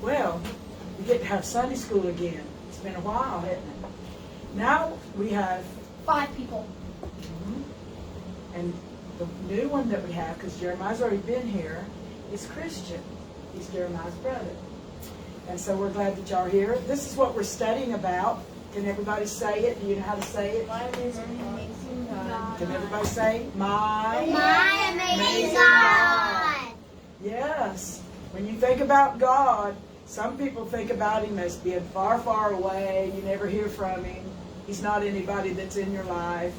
Well, we get to have Sunday school again. It's been a while, hasn't it? Now we have 5 people. And the new one that we have, because Jeremiah's already been here, is Christian. He's Jeremiah's brother. And so we're glad that y'all are here. This is what we're studying about. Can everybody say it? Do you know how to say it? My amazing God. Can everybody say, My amazing God. Yes. When you think about God, some people think about Him as being far, far away. You never hear from Him. He's not anybody that's in your life.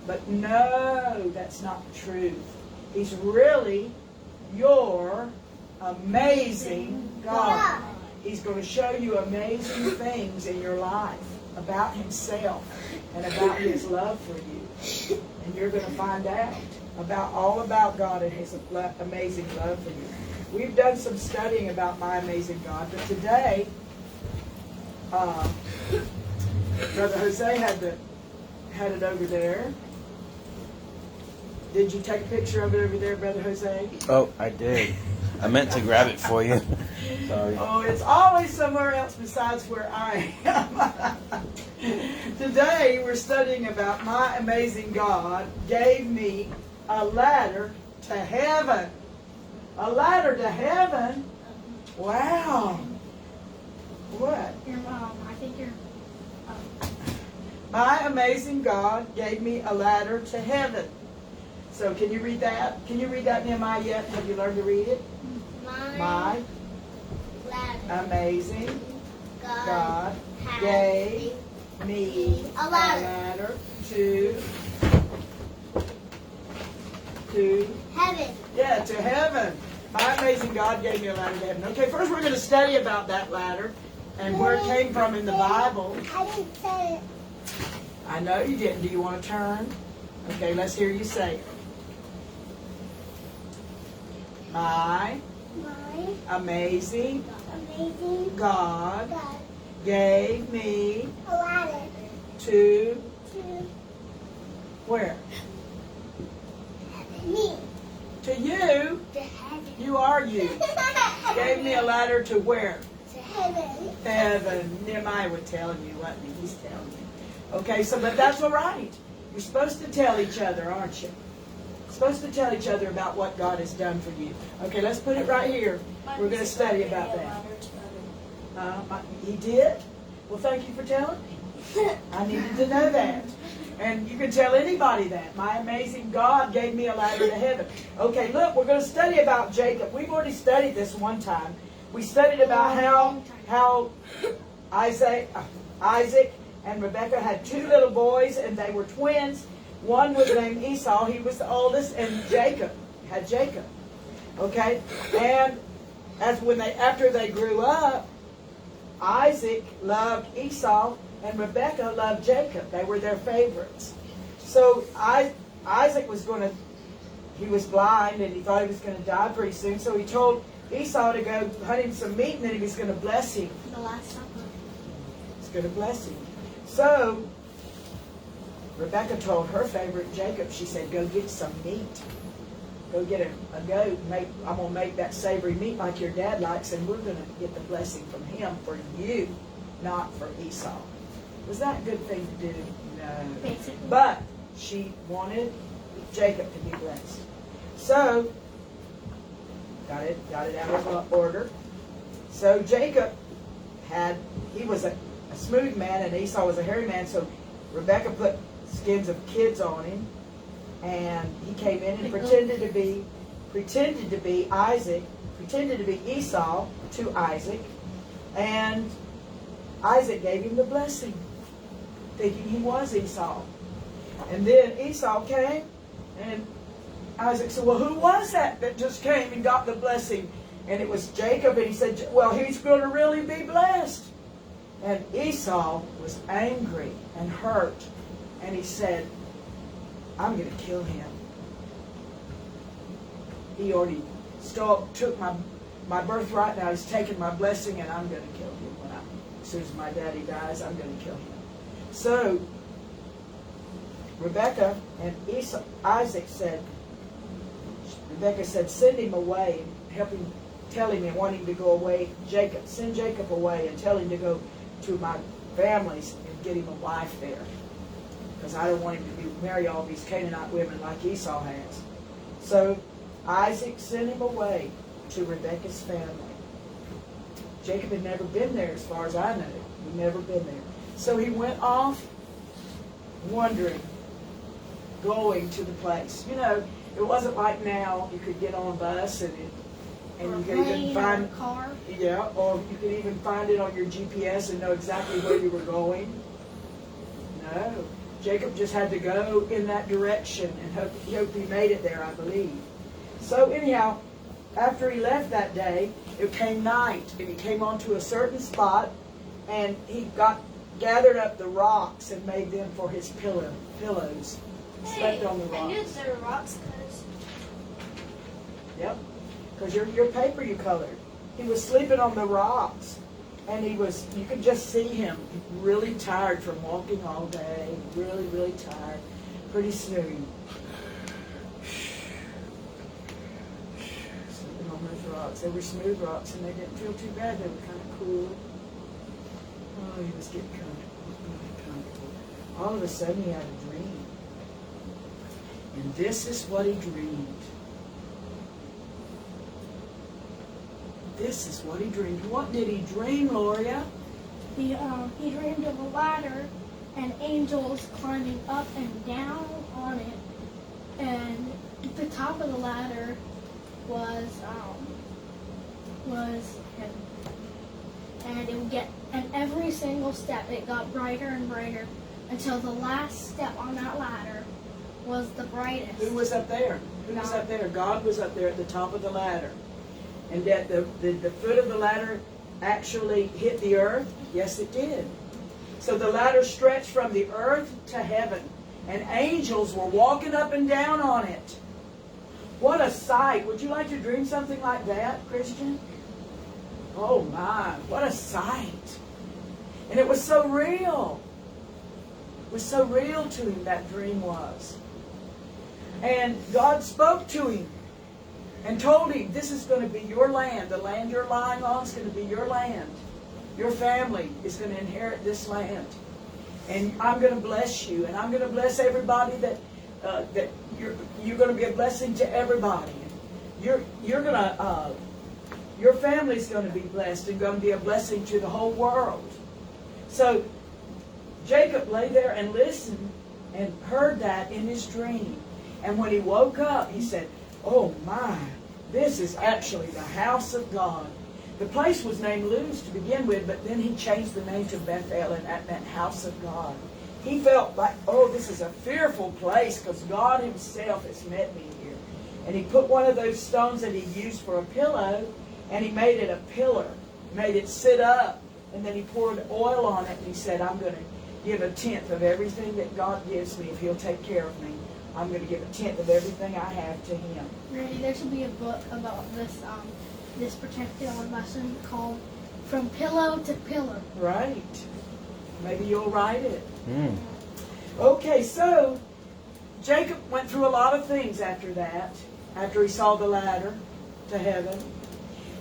But no, that's not the truth. He's really your amazing God. He's going to show you amazing things in your life about Himself and about His love for you. And you're going to find out all about God and His amazing love for you. We've done some studying about my amazing God, but today, Brother Jose had it over there. Did you take a picture of it over there, Brother Jose? Oh, I did. I meant to grab it for you. Sorry. Oh, it's always somewhere else besides where I am. Today, we're studying about my amazing God gave me a ladder to heaven. A ladder to heaven? Wow. What? I think you're... My amazing God gave me a ladder to heaven. So can you read that? Can you read that, Nehemiah, yet? Have you learned to read it? My amazing God gave me a ladder to heaven. Yeah, to heaven. My amazing God gave me a ladder to heaven. Okay, first we're going to study about that ladder and where it came from in the Bible. I didn't say it. I know you didn't. Do you want to turn? Okay, let's hear you say it. My amazing God gave me a ladder to where? Me. To you. To heaven. You are you. Gave me a ladder to where? To heaven. Heaven. Nehemiah would tell you, wasn't he? He's telling you. Okay, so but that's all right. You're supposed to tell each other, aren't you? Supposed to tell each other about what God has done for you. Okay, let's put it right here. We're going to study about that. He did? Well, thank you for telling me. I needed to know that. And you can tell anybody that. My amazing God gave me a ladder to heaven. Okay, look, we're going to study about Jacob. We've already studied this one time. We studied about how Isaac and Rebekah had 2 little boys, and they were twins. One was named Esau. He was the oldest, and Jacob had Jacob. Okay, and after they grew up, Isaac loved Esau, and Rebekah loved Jacob. They were their favorites. So Isaac was he was blind, and he thought he was going to die pretty soon. So he told Esau to go hunt him some meat, and then he was going to bless him. The Last Supper. He's going to bless him. So Rebekah told her favorite Jacob, she said, go get some meat. Go get a goat. I'm going to make that savory meat like your dad likes, and we're going to get the blessing from him for you, not for Esau. Was that a good thing to do? No. Basically. But she wanted Jacob to be blessed. So, got it out of order. So Jacob he was a smooth man, and Esau was a hairy man, so Rebekah put skins of kids on him, and he came in and pretended to be Esau to Isaac, and Isaac gave him the blessing, thinking he was Esau. And then Esau came, and Isaac said, well, who was that just came and got the blessing? And it was Jacob, and he said, well, he's going to really be blessed. And Esau was angry and hurt, and he said, I'm going to kill him. He already took my birthright, now he's taken my blessing, and I'm going to kill him. As soon as my daddy dies, I'm going to kill him. So Rebekah and Rebekah said, send him away and help him tell him and want him to go away. Send Jacob away and tell him to go to my families and get him a wife there. Because I don't want him to marry all these Canaanite women like Esau has. So Isaac sent him away to Rebekah's family. Jacob had never been there as far as I know. He'd never been there. So he went off wondering, going to the place. You know, it wasn't like now you could get on a bus and you could even find a car. Yeah, or you could even find it on your GPS and know exactly where you were going. No. Jacob just had to go in that direction and hope he made it there, I believe. So anyhow, after he left that day, it came night, and he came onto a certain spot, and he gathered up the rocks and made them for his pillows. Slept on the rocks. I knew there were rocks because... Yep, because your paper you colored. He was sleeping on the rocks. And you could just see him really tired from walking all day, really, really tired, pretty snooty. Sleeping on those rocks. They were smooth rocks and they didn't feel too bad. They were kind of cool. Oh, he was getting comfortable, really comfortable. All of a sudden he had a dream. And this is what he dreamed. This is what he dreamed. What did he dream, Lorea? He dreamed of a ladder and angels climbing up and down on it. And the top of the ladder was heaven. And every single step it got brighter and brighter until the last step on that ladder was the brightest. Who was up there? Who was up there? God was up there at the top of the ladder. And that the foot of the ladder actually hit the earth? Yes, it did. So the ladder stretched from the earth to heaven. And angels were walking up and down on it. What a sight. Would you like to dream something like that, Christian? Oh my, what a sight. And it was so real. It was so real to him, that dream was. And God spoke to him and told him, this is going to be your land. The land you're lying on is going to be your land. Your family is going to inherit this land. And I'm going to bless you. And I'm going to bless everybody that you're going to be a blessing to everybody. You're going to, your family's going to be blessed and going to be a blessing to the whole world. So Jacob lay there and listened and heard that in his dream. And when he woke up, he said, oh my, this is actually the house of God. The place was named Luz to begin with, but then he changed the name to Bethel, and that meant house of God. He felt like, oh, this is a fearful place because God himself has met me here. And he put one of those stones that he used for a pillow, and he made it a pillar, made it sit up, and then he poured oil on it, and he said, I'm going to give a tenth of everything that God gives me if he'll take care of me. I'm going to give a tenth of everything I have to him. Randy, there should be a book about this particular lesson called From Pillow to Pillar. Right. Maybe you'll write it. Okay, so Jacob went through a lot of things after that, after he saw the ladder to heaven.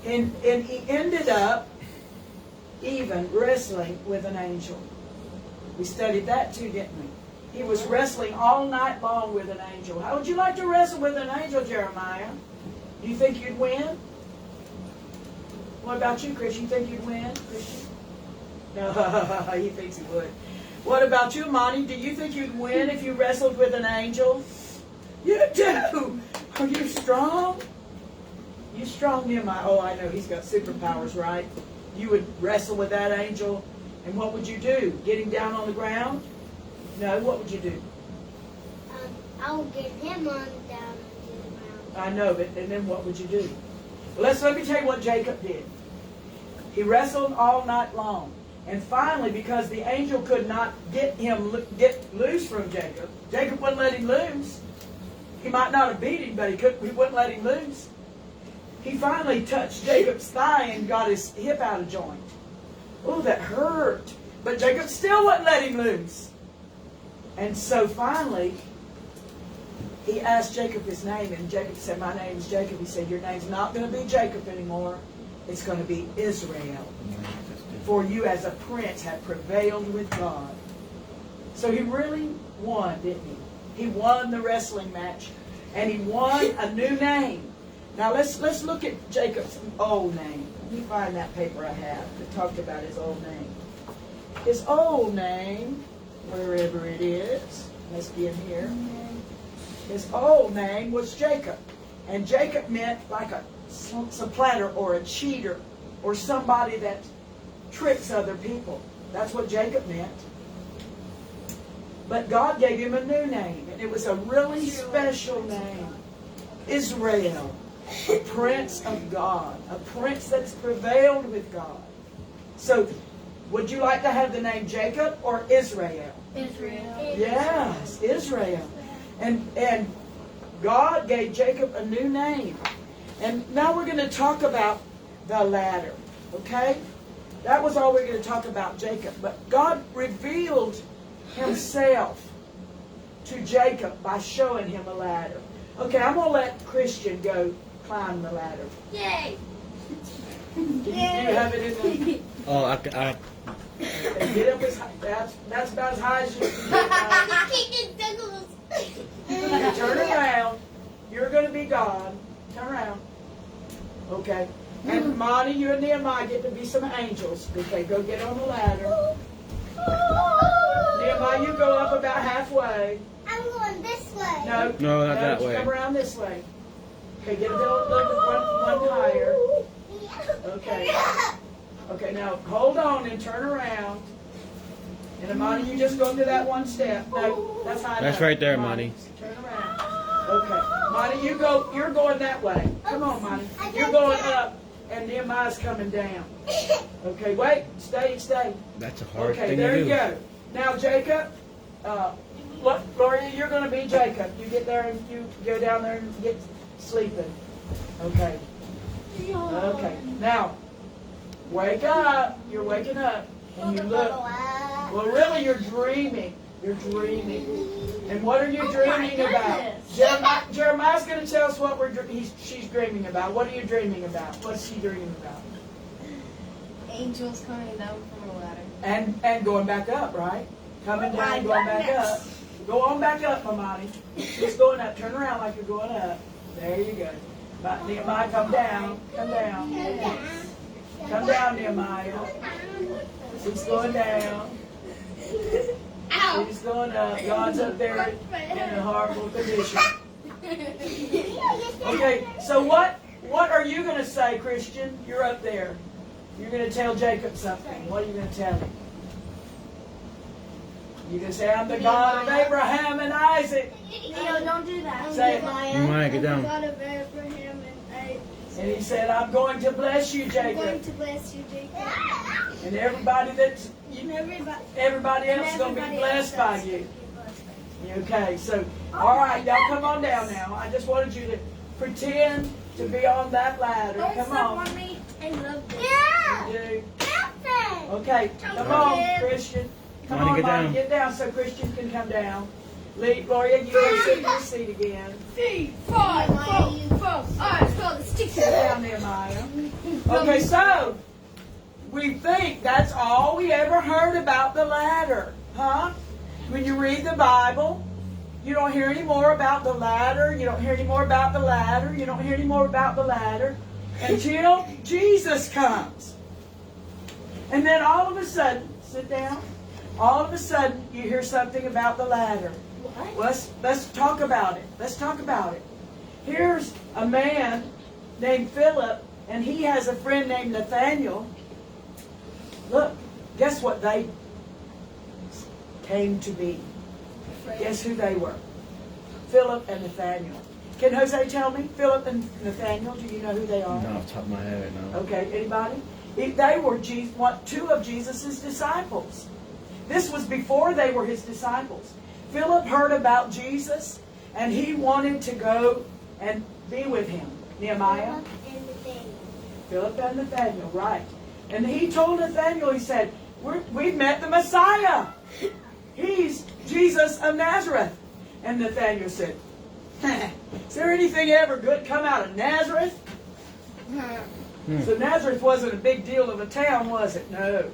And he ended up even wrestling with an angel. We studied that too, didn't we? He was wrestling all night long with an angel. How would you like to wrestle with an angel, Jeremiah? Do you think you'd win? What about you, Chris? You think you'd win, Christian? No, he thinks he would. What about you, Amani? Do you think you'd win if you wrestled with an angel? You do! Are you strong? You strong, Nehemiah? Oh, I know. He's got superpowers, right? You would wrestle with that angel, and what would you do? Get him down on the ground? No, what would you do? I'll get him on down to the ground. I know, but and then what would you do? Well, let me tell you what Jacob did. He wrestled all night long. And finally, because the angel could not get loose from Jacob, Jacob wouldn't let him loose. He might not have beat him, but he wouldn't let him loose. He finally touched Jacob's thigh and got his hip out of joint. Oh, that hurt. But Jacob still wouldn't let him loose. And so finally, he asked Jacob his name, and Jacob said, my name's Jacob. He said, your name's not going to be Jacob anymore. It's going to be Israel. For you as a prince have prevailed with God. So he really won, didn't he? He won the wrestling match. And he won a new name. Now let's look at Jacob's old name. Let me find that paper I have that talked about his old name. His old name, wherever it is, must be in here. His old name was Jacob. And Jacob meant like a supplanter or a cheater or somebody that tricks other people. That's what Jacob meant. But God gave him a new name, and it was a really special name. Israel, a prince of God, a prince that's prevailed with God. So, would you like to have the name Jacob or Israel? Israel. Yes, Israel. And God gave Jacob a new name. And now we're going to talk about the ladder, okay? That was all we're going to talk about Jacob. But God revealed himself to Jacob by showing him a ladder. Okay, I'm going to let Christian go climb the ladder. Yay! Do you have it in the... Oh, I Okay, get up as high. That's about as high as you can get. Okay, turn around. You're going to be God. Turn around. Okay. And Amani, you and Nehemiah get to be some angels. Okay, go get on the ladder. Nehemiah, you go up about halfway. I'm going this way. No, not that way. Come around this way. Okay, get a little one higher. Okay. Okay, now hold on and turn around. And Amani, you just go to that one step. No, that's high enough. That's right there, Amani. Turn around. Okay. Amani, you're going that way. Come on, Amani. You're going up, and Nehemiah's coming down. Okay, wait. Stay. That's a hard Okay, thing there to you do. go. Now, Jacob, look, Lorea, you're going to be Jacob. You get there and you go down there and get sleeping. Okay. Okay. Now, wake up. You're waking up. And you look. Well, really, you're dreaming. You're dreaming. And what are you dreaming about? Jeremiah's going to tell us what she's dreaming about. What are you dreaming about? What's she dreaming about? Angels coming down from a ladder. And going back up, right? Coming down, going back up. Go on back up, Amani. Just going up. Turn around like you're going up. There you go. Nehemiah, come down. Come down. Come down, Nehemiah. She's going down. She's going up. God's up there in a horrible condition. Okay, so what are you going to say, Christian? You're up there. You're going to tell Jacob something. What are you going to tell him? You're going to say, I'm the God of Abraham and Isaac. No, don't do that. Say it. Nehemiah, get down. God of Abraham and Isaac. And he said, I'm going to bless you, I'm going Jacob. to bless you, Jacob. And everybody else is going to be blessed by you. Okay, so, all right, y'all come on down now. I just wanted you to pretend to be on that ladder. Come on. Me and love this. Yeah! You do. Nothing! Okay, come on, Christian. Come Money, on, get Money, down. get down so Christian can come down. Lorea, you go sit in your seat again. 3, 5, 4, 5. Alright, so the stick Sit down, Nehemiah. Okay, so we think that's all we ever heard about the ladder, huh? When you read the Bible, you don't hear any more about the ladder. You don't hear any more about the ladder. You don't hear any more about the ladder until Jesus comes. And then all of a sudden, sit down. All of a sudden, you hear something about the ladder. What? Let's talk about it. Let's talk about it. Here's a man named Philip, and he has a friend named Nathaniel. Look, guess what they came to be? Guess who they were? Philip and Nathaniel. Can Jose tell me? Philip and Nathaniel, do you know who they are? No, off the top of my head right now. Okay, anybody? They were two of Jesus' disciples. This was before they were his disciples. Philip heard about Jesus, and he wanted to go and be with him. Nehemiah? Philip and Nathaniel, right. And he told Nathaniel, he said, we've met the Messiah. He's Jesus of Nazareth. And Nathaniel said, Is there anything ever good come out of Nazareth? So Nazareth wasn't a big deal of a town, was it? No.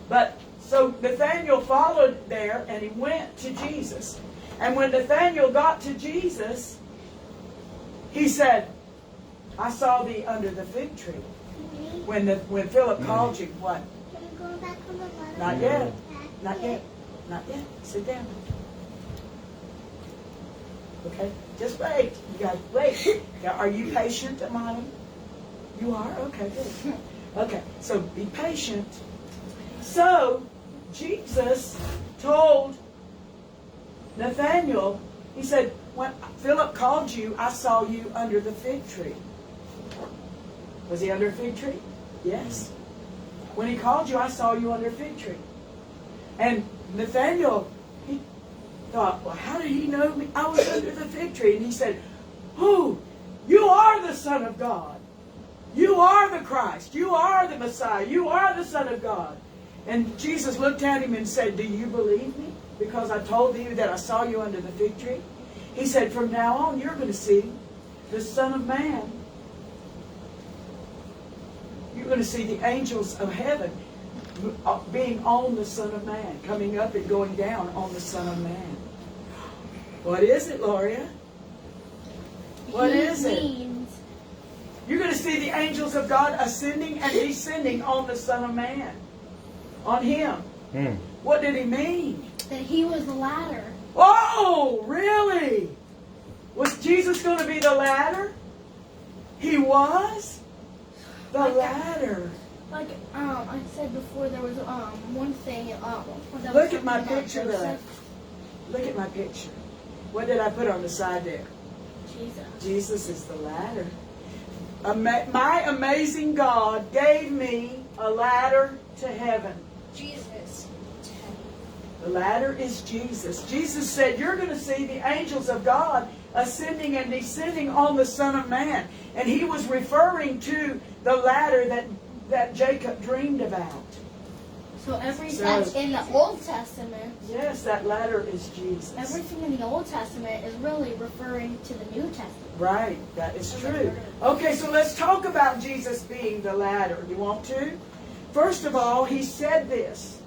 But so Nathanael followed there and he went to Jesus. And when Nathanael got to Jesus, he said, I saw thee under the fig tree. When Philip called you, what? Can we go back on the ladder? Not yet. Not yet. Not yet. Sit down. Okay? Just wait. You guys wait. Now, are you patient, Amani? You are? Okay, good. Okay, so be patient. So, Jesus told Nathanael, he said, when Philip called you, I saw you under the fig tree. Was he under a fig tree? Yes. When he called you, I saw you under a fig tree. And Nathanael, he thought, well, how did he know me? I was under the fig tree. And he said, oh, you are the Son of God. You are the Christ. You are the Messiah. You are the Son of God. And Jesus looked at him and said, do you believe me? Because I told you that I saw you under the fig tree. He said, from now on, you're going to see the Son of Man. You're going to see the angels of heaven being on the Son of Man, coming up and going down on the Son of Man. What is it, Lorea? What is it? You're going to see the angels of God ascending and descending on the Son of Man. On Him. What did He mean? That He was the ladder. Oh, really? Was Jesus going to be the ladder? He was the ladder. Like I said before, there was one thing. That Look was at my about picture there. Joseph. Look at my picture. What did I put on the side there? Jesus. Jesus is the ladder. My amazing God gave me a ladder to heaven. Jesus. The ladder is Jesus. Jesus said, you're going to see the angels of God ascending and descending on the Son of Man. And He was referring to the ladder that Jacob dreamed about. So everything in the Old Testament. Yes, that ladder is Jesus. Everything in the Old Testament is really referring to the New Testament. Right, that is true. Okay, so let's talk about Jesus being the ladder. You want to? First of all, He said this.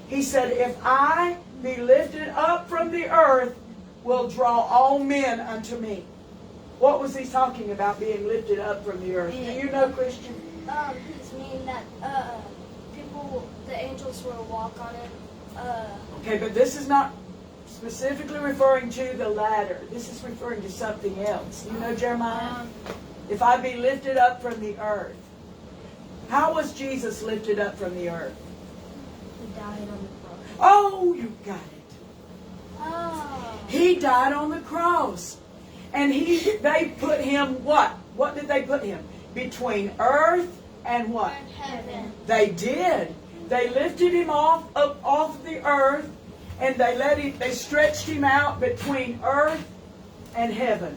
He said, if I be lifted up from the earth, will draw all men unto me. What was He talking about, being lifted up from the earth? Do you know, Christian? He's meaning that the angels will walk on it. Okay, but this is not specifically referring to the ladder. This is referring to something else. You know, Jeremiah? If I be lifted up from the earth. How was Jesus lifted up from the earth? He died on the cross. Oh, you got it. Oh. He died on the cross. And they put Him what? What did they put Him? Between earth and what? Heaven. They did. They lifted Him off the earth, and they stretched Him out between earth and heaven.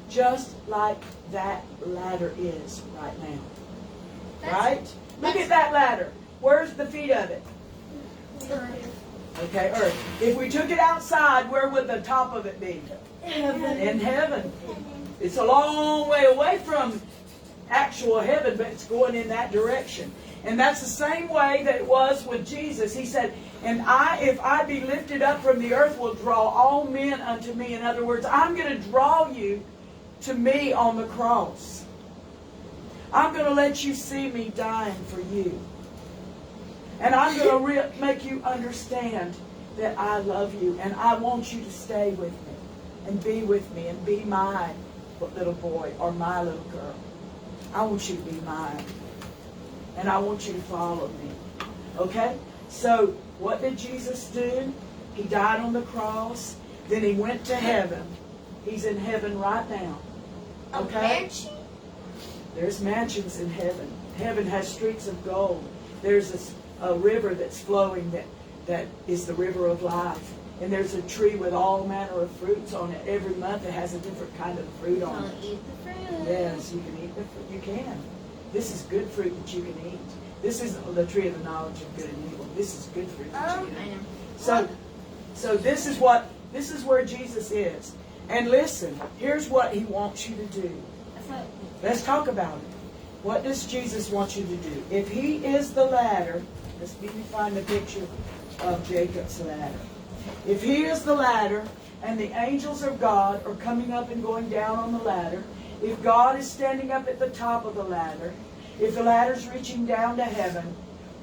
Just like that ladder is right now. Right? Look at that ladder. Where's the feet of it? Okay, earth. If we took it outside, where would the top of it be? Heaven. In heaven. It's a long way away from actual heaven, but it's going in that direction. And that's the same way that it was with Jesus. He said, and if I be lifted up from the earth, will draw all men unto me. In other words, I'm going to draw you to me on the cross. I'm going to let you see me dying for you. And I'm going to make you understand that I love you, and I want you to stay with me and be my little boy or my little girl. I want you to be mine. And I want you to follow me. Okay? So, what did Jesus do? He died on the cross. Then He went to heaven. He's in heaven right now. Okay? There's mansions in heaven. Heaven has streets of gold. There's a river that's flowing that is the river of life. And there's a tree with all manner of fruits on it. Every month it has a different kind of fruit on it. Eat the fruit. Yes, you can eat the fruit. You can. This is good fruit that you can eat. This is the tree of the knowledge of good and evil. This is good fruit that you can eat. So this is where Jesus is. And listen, here's what He wants you to do. Let's talk about it. What does Jesus want you to do? If He is the ladder, let's find the picture of Jacob's ladder. If He is the ladder, and the angels of God are coming up and going down on the ladder, if God is standing up at the top of the ladder, if the ladder's reaching down to heaven,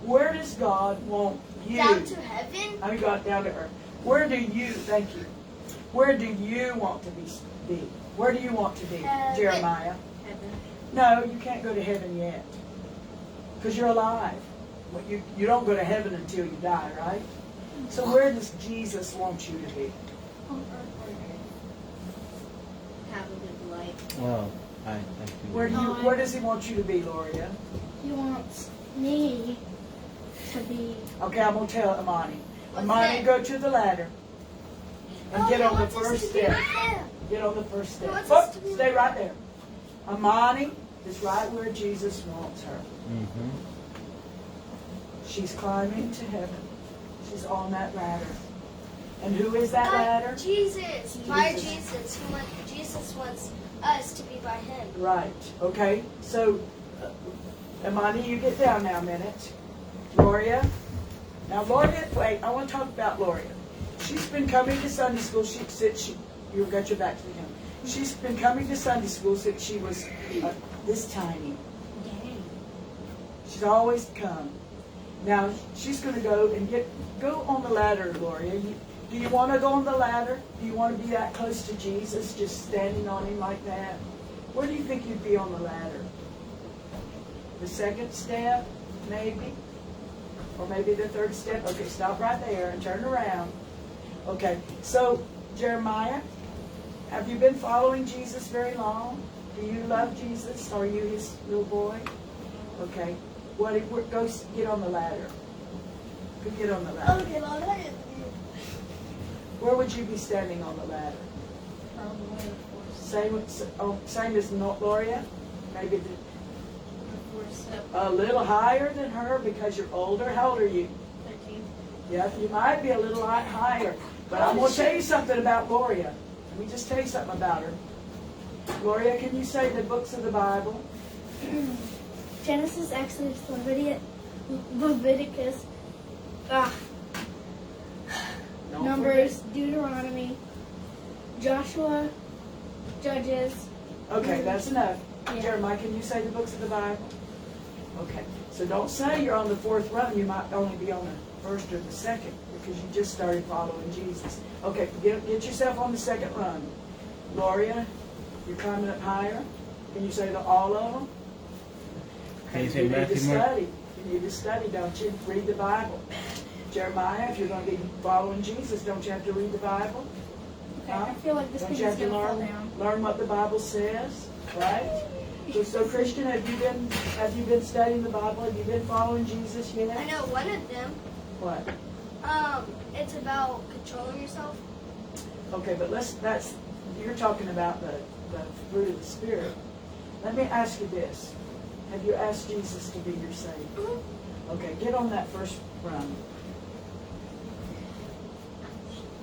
where does God want you? Down to heaven? I mean, God, down to earth. Where do you, thank you, where do you want to be? Where do you want to be, Heaven. Jeremiah? Heaven. No, you can't go to heaven yet. Because you're alive. Well, you don't go to heaven until you die, right? So where does Jesus want you to be? On earth. Have a good life. Well, I think you. Where does He want you to be, Lorea? He wants me to be. Okay, I'm going to tell Amani. What's Amani, that? go to the ladder. And get He on the wants us first to be step. right there. Get on the first step. wants us to be Stay right there. Amani is right where Jesus wants her. Mm-hmm. She's climbing to heaven. She's on that ladder. And who is that ladder? Jesus. By Jesus. Jesus wants us to be by Him. Right. Okay. So, Amani, you get down now a minute. Lorea. Now, Lorea, wait, I want to talk about Lorea. She's been coming to Sunday school. You got your back to the camera. She's been coming to Sunday school since she was this tiny. She's always come. Now, she's going to go on the ladder, Lorea. Do you want to go on the ladder? Do you want to be that close to Jesus, just standing on Him like that? Where do you think you'd be on the ladder? The second step, maybe? Or maybe the third step? Okay, stop right there and turn around. Okay, so Jeremiah, have you been following Jesus very long? Do you love Jesus? Are you His little boy? Okay, go get on the ladder. Go get on the ladder. Okay, Lord. Where would you be standing on the ladder? Same as Lorea? Maybe a little higher than her because you're older. How old are you? 13. Yeah, you might be a little lot higher. But I'm going to tell you something about Lorea. Let me just tell you something about her. Lorea, can you say the books of the Bible? Genesis, Exodus, Leviticus, Don't Numbers, Deuteronomy, Joshua, Judges. Okay, that's enough. Yeah. Jeremiah, can you say the books of the Bible? Okay, so don't say you're on the fourth run. You might only be on the first or the second because you just started following Jesus. Okay, get yourself on the second run. Lorea, you're climbing up higher. Can you say all of them? Can you say You need to Matthew, Mark? study. You need to study, don't you? Read the Bible. Jeremiah, if you're going to be following Jesus, don't you have to read the Bible? Okay, I feel like this Don't thing you is have to gonna fall down. learn what the Bible says, right? So Christian, have you been studying the Bible? Have you been following Jesus yet? I know one of them. What? It's about controlling yourself. Okay, but you're talking about the fruit of the Spirit. Let me ask you this. Have you asked Jesus to be your Savior? Okay, get on that first run.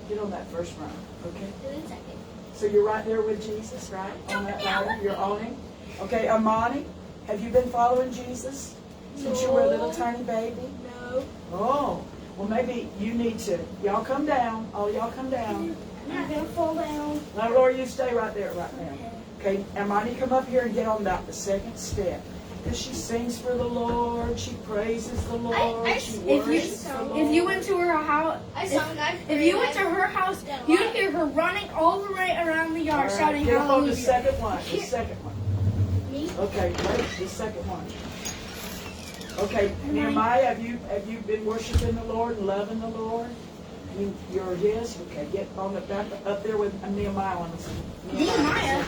Get on that first run, okay? Do the second. So you're right there with Jesus, right? On that ladder, you're on Him. Okay, Amani, have you been following Jesus since you were a little tiny baby? No. Oh, well maybe you need to. Y'all come down. All y'all come down. I'm gonna fall down. Now, Laura, you stay right there right now. Okay, Amani, come up here and get on about the second step. Because she sings for the Lord, she praises the Lord, she worships the Lord. If you went to her house, I sung. if you went to her house, you'd hear her running all the way around the All yard right, shouting get up on the hallelujah. second one. The second one. Me? Okay, wait, the second one. Okay, Nehemiah, have you been worshiping the Lord, loving the Lord? You're His. Okay, get on up there with Nehemiah on the Nehemiah?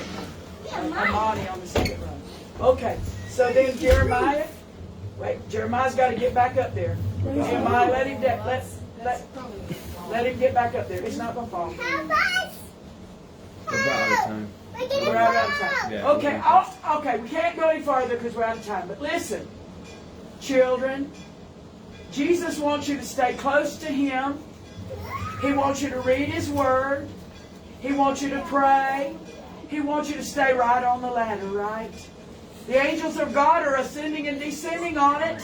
Amani on the second run. Okay, so then Jeremiah. Wait, Jeremiah's got to get back up there. Nehemiah, let him get back up there. It's not gonna fall. We're about out of time. We're out of time. Yeah, Okay, okay, we can't go any farther because we're out of time. But listen, children, Jesus wants you to stay close to Him. He wants you to read His Word. He wants you to pray. He wants you to stay right on the ladder, right? The angels of God are ascending and descending on it.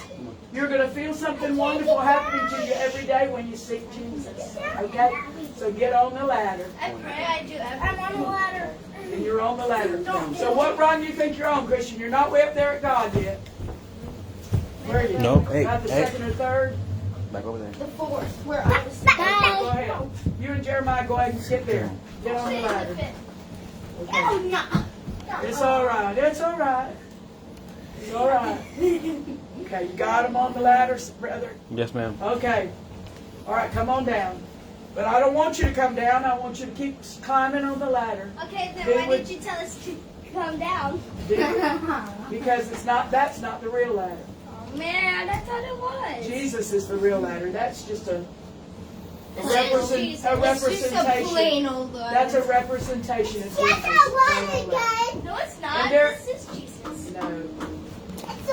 You're going to feel something wonderful happening to you every day when you seek Jesus. Okay? So get on the ladder. I pray I do everything. I'm on the ladder. And you're on the ladder. So what rung do you think you're on, Christian? You're not way up there at God yet. Where are you? Nope. Hey, About the hey. second or third? Back over there. The fourth, where I was Okay, go ahead. You and Jeremiah go ahead and get there. Get on the ladder. Okay. Oh, no. It's all right. It's all right. It's all right. Okay, you got him on the ladder, brother? Yes, ma'am. Okay. All right, come on down. But I don't want you to come down. I want you to keep climbing on the ladder. Okay, then They why would- did you tell us to come down? Because that's not the real ladder. Oh man, I thought it was. Jesus is the real ladder. That's just a Jesus. It's just a representation. plain old ladder. That's a representation of Jesus. No, it's not. And there- This is Jesus. No.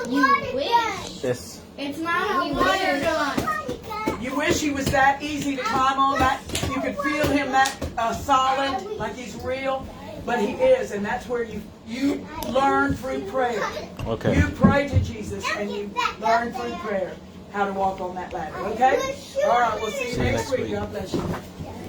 You wish. This. It's not a water gun. You wish he was that easy to climb on, that you could feel him that solid, like he's real, but he is, and that's where you learn through prayer. Okay. You pray to Jesus and you learn through prayer how to walk on that ladder. Okay? All right, we'll see you next week. God bless you.